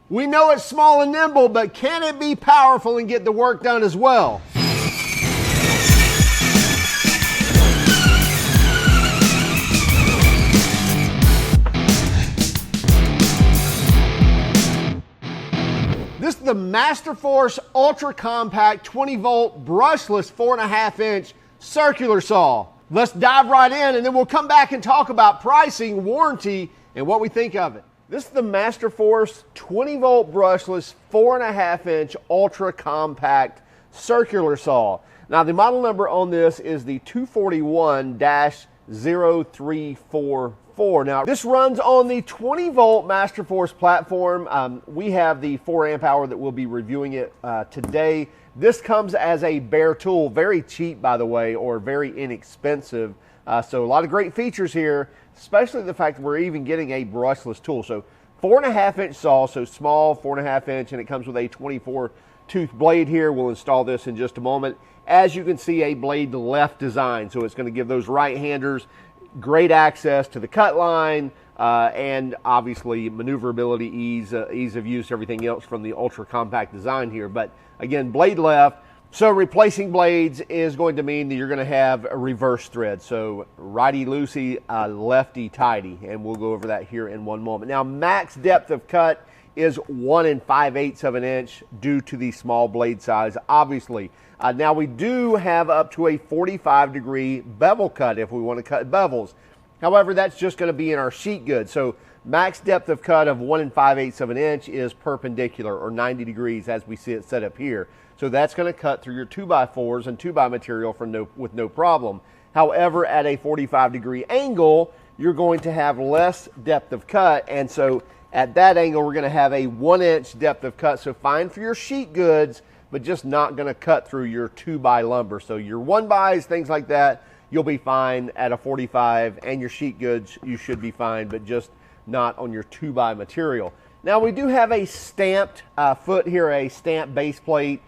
We know it's small and nimble, but can it be powerful and get the work done as well? This is the Masterforce Ultra Compact 20 volt brushless 4.5 inch circular saw. Let's dive right in and then we'll come back and talk about pricing, warranty, and what we think of it. This is the Masterforce 20 volt brushless 4.5 inch ultra compact circular saw. Now the model number on this is the 241-0344. Now this runs on the 20 volt Masterforce platform. We have the 4 amp hour that we'll be reviewing it today. This comes as a bare tool, very cheap by the way, or very inexpensive. So a lot of great features here, especially the fact that we're even getting a brushless tool. So 4.5 inch saw, so small, 4.5 inch, and it comes with a 24 tooth blade here. We'll install this in just a moment. As you can see, a blade left design, so it's going to give those right-handers great access to the cut line, and obviously maneuverability, ease of use, everything else from the ultra compact design here. But again, blade left. So replacing blades is going to mean that you're going to have a reverse thread. So righty loosey, lefty tighty, and we'll go over that here in one moment. Now max depth of cut is 1 5/8 of an inch due to the small blade size, obviously. Now we do have up to a 45-degree bevel cut if we want to cut bevels. However, that's just going to be in our sheet goods. So max depth of cut of 1 5/8 of an inch is perpendicular, or 90 degrees as we see it set up here. So that's going to cut through your 2x4s and 2x material with no problem. However, at a 45-degree angle, you're going to have less depth of cut, and so at that angle, we're going to have a 1 inch depth of cut. So fine for your sheet goods, but just not going to cut through your 2x lumber. So your 1xs, things like that, you'll be fine at a 45, and your sheet goods, you should be fine, but just not on your 2x material. Now we do have a stamped foot here, a stamped base plate.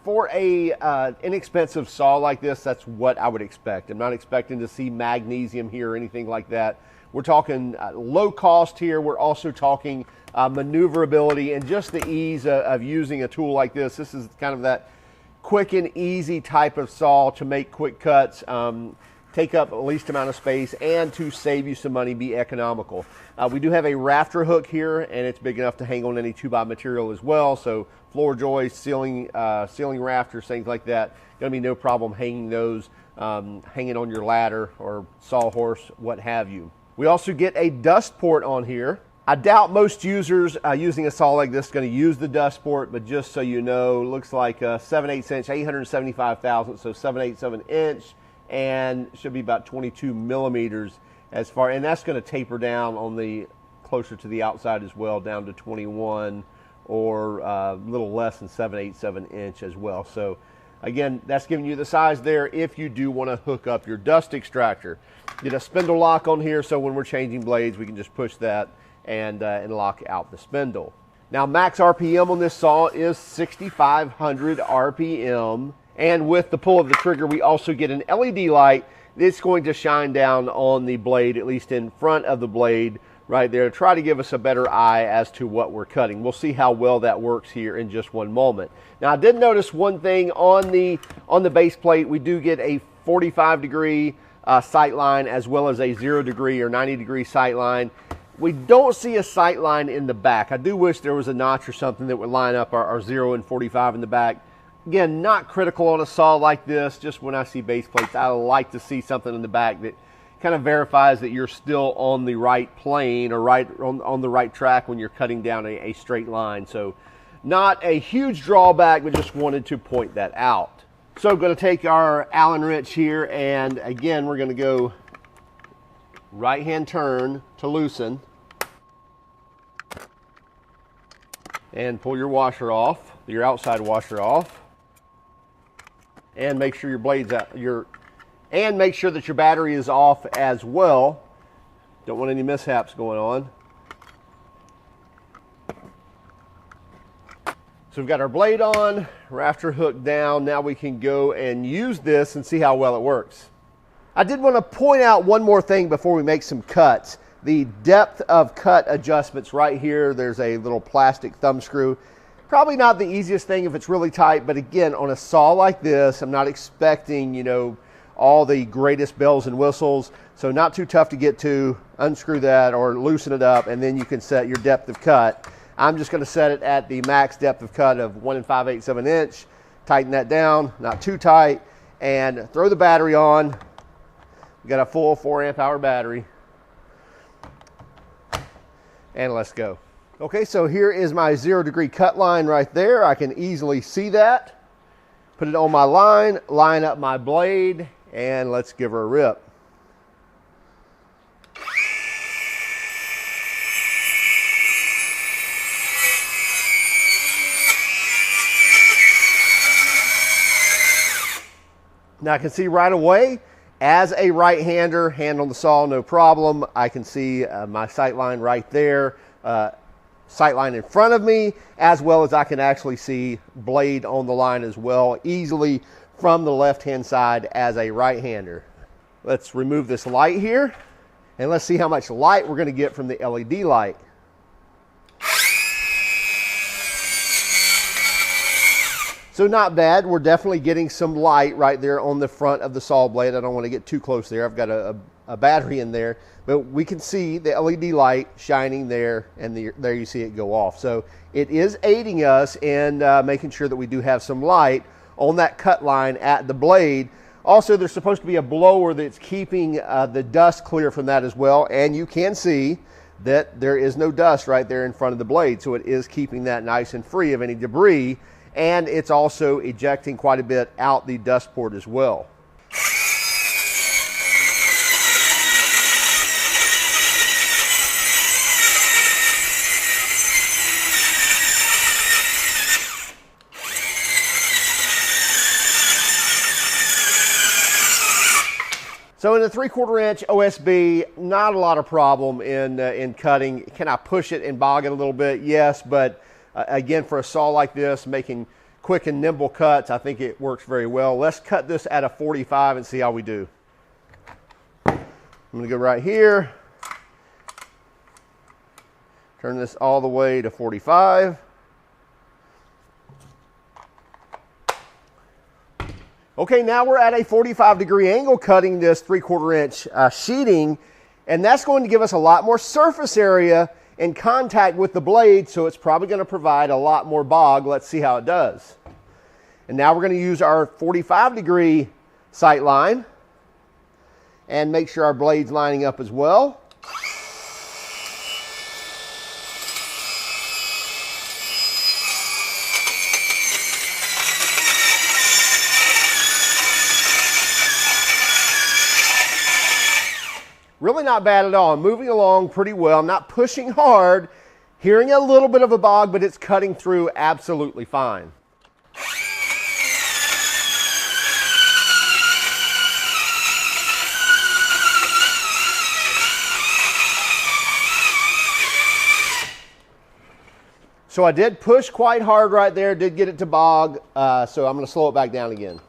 For a inexpensive saw like this, that's what I would expect. I'm not expecting to see magnesium here or anything like that. We're talking low cost here. We're also talking maneuverability and just the ease of using a tool like this. This is kind of that quick and easy type of saw to make quick cuts, take up the least amount of space, and to save you some money, be economical. We do have a rafter hook here, and it's big enough to hang on any 2x material as well. So floor joists, ceiling rafters, things like that, gonna be no problem hanging those, hanging on your ladder or sawhorse, what have you. We also get a dust port on here. I doubt most users using a saw like this is going to use the dust port, but just so you know, looks like a 7/8 inch, 875 thousandths, so 7/8 of an inch, and should be about 22 millimeters as far, and that's going to taper down on the closer to the outside as well, down to 21 or a little less than 7/8 of an inch as well. So again, that's giving you the size there if you do want to hook up your dust extractor. Get a spindle lock on here, so when we're changing blades, we can just push that and lock out the spindle. Now max RPM on this saw is 6,500 RPM, and with the pull of the trigger, we also get an LED light that's going to shine down on the blade, at least in front of the blade right there, to try to give us a better eye as to what we're cutting. We'll see how well that works here in just one moment. Now I did notice one thing on the base plate. We do get a 45-degree sight line as well as a 0-degree or 90-degree sight line. We don't see a sight line in the back. I do wish there was a notch or something that would line up our 0 and 45 in the back. Again, not critical on a saw like this. Just when I see base plates, I like to see something in the back that kind of verifies that you're still on the right plane or right on the right track when you're cutting down a straight line. So not a huge drawback, but just wanted to point that out. So I'm going to take our Allen wrench here, and again, we're going to go right hand turn to loosen and pull your washer off, your outside washer off, and make sure your blade's out, and make sure that your battery is off as well. Don't want any mishaps going on. So we've got our blade on, rafter hook down. Now we can go and use this and see how well it works. I did want to point out one more thing before we make some cuts. The depth of cut adjustments right here, there's a little plastic thumb screw. Probably not the easiest thing if it's really tight, but again, on a saw like this, I'm not expecting, you know, all the greatest bells and whistles, so not too tough to get to. Unscrew that or loosen it up, and then you can set your depth of cut. I'm just going to set it at the max depth of cut of 1 5/8 of an inch. Tighten that down, not too tight, and throw the battery on. We got a full 4 amp hour battery, and let's go. Okay, so here is my 0 degree cut line right there. I can easily see that. Put it on my line, line up my blade, and let's give her a rip. Now I can see right away, as a right-hander, hand on the saw, no problem. I can see my sight line right there, sight line in front of me, as well as I can actually see blade on the line as well, easily from the left-hand side as a right-hander. Let's remove this light here, and let's see how much light we're going to get from the LED light. So not bad. We're definitely getting some light right there on the front of the saw blade. I don't want to get too close there. I've got a battery in there, but we can see the LED light shining there, and there you see it go off. So it is aiding us in making sure that we do have some light on that cut line at the blade. Also, there's supposed to be a blower that's keeping the dust clear from that as well, and you can see that there is no dust right there in front of the blade, so it is keeping that nice and free of any debris. And it's also ejecting quite a bit out the dust port as well. So in the 3/4 inch OSB, not a lot of problem in cutting. Can I push it and bog it a little bit? Yes, but again, for a saw like this, making quick and nimble cuts, I think it works very well. Let's cut this at a 45 and see how we do. I'm going to go right here. Turn this all the way to 45. Okay, now we're at a 45-degree angle cutting this 3/4 inch sheeting, and that's going to give us a lot more surface area in contact with the blade, so it's probably going to provide a lot more bog. Let's see how it does. And now we're going to use our 45-degree sight line and make sure our blade's lining up as well. Really not bad at all. I'm moving along pretty well. I'm not pushing hard, hearing a little bit of a bog, but it's cutting through absolutely fine. So I did push quite hard right there, did get it to bog, so I'm going to slow it back down again.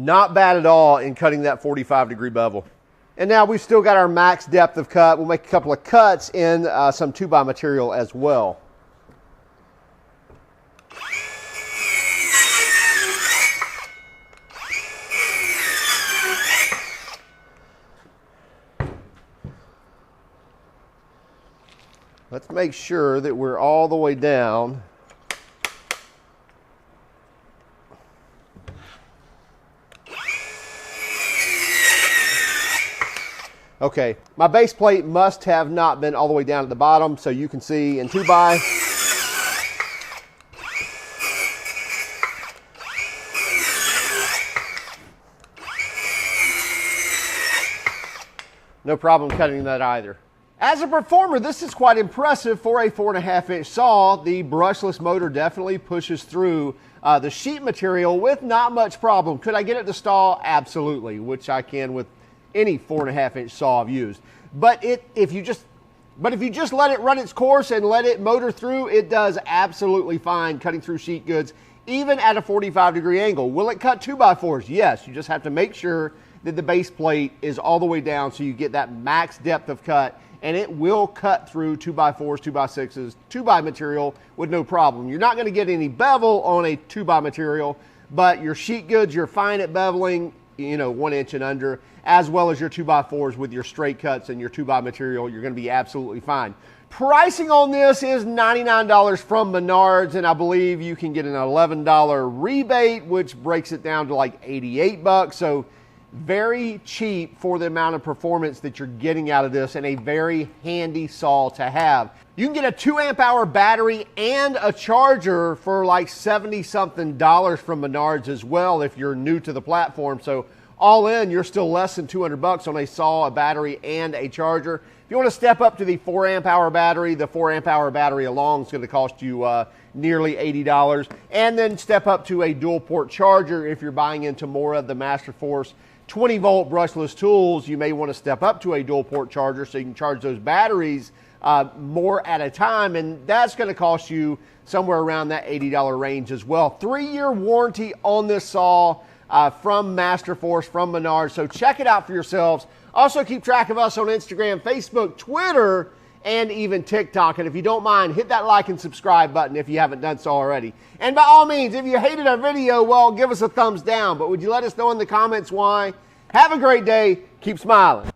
Not bad at all in cutting that 45-degree bevel. And now we've still got our max depth of cut. We'll make a couple of cuts in some 2x material as well. Let's make sure that we're all the way down. Okay, my base plate must have not been all the way down at the bottom, so you can see in 2x. No problem cutting that either. As a performer, this is quite impressive for a 4.5 inch saw. The brushless motor definitely pushes through the sheet material with not much problem. Could I get it to stall? Absolutely, which I can with any 4.5 inch saw I've used. But if you just let it run its course and let it motor through, it does absolutely fine cutting through sheet goods even at a 45-degree angle. Will it cut 2x4s? Yes, you just have to make sure that the base plate is all the way down so you get that max depth of cut, and it will cut through 2x4s, 2x6s, 2x material with no problem. You're not going to get any bevel on a 2x material, but your sheet goods, you're fine at beveling, 1 inch and under, as well as your 2x4s with your straight cuts and your 2x material, you're going to be absolutely fine. Pricing on this is $99 from Menards, and I believe you can get an $11 rebate, which breaks it down to like 88 bucks. So very cheap for the amount of performance that you're getting out of this, and a very handy saw to have. You can get a 2 amp hour battery and a charger for like 70 something dollars from Menards as well if you're new to the platform. So all in, you're still less than 200 bucks on a saw, a battery, and a charger. If you want to step up to the 4 amp hour battery, the 4 amp hour battery alone is going to cost you nearly $80. And then step up to a dual port charger if you're buying into more of the Masterforce 20 volt brushless tools. You may want to step up to a dual port charger so you can charge those batteries more at a time, and that's going to cost you somewhere around that $80 range as well. 3-year warranty on this saw from Masterforce, from Menards, so check it out for yourselves. Also keep track of us on Instagram, Facebook, Twitter, and even TikTok. And if you don't mind, hit that like and subscribe button if you haven't done so already. And by all means, if you hated our video, well, give us a thumbs down. But would you let us know in the comments why? Have a great day. Keep smiling.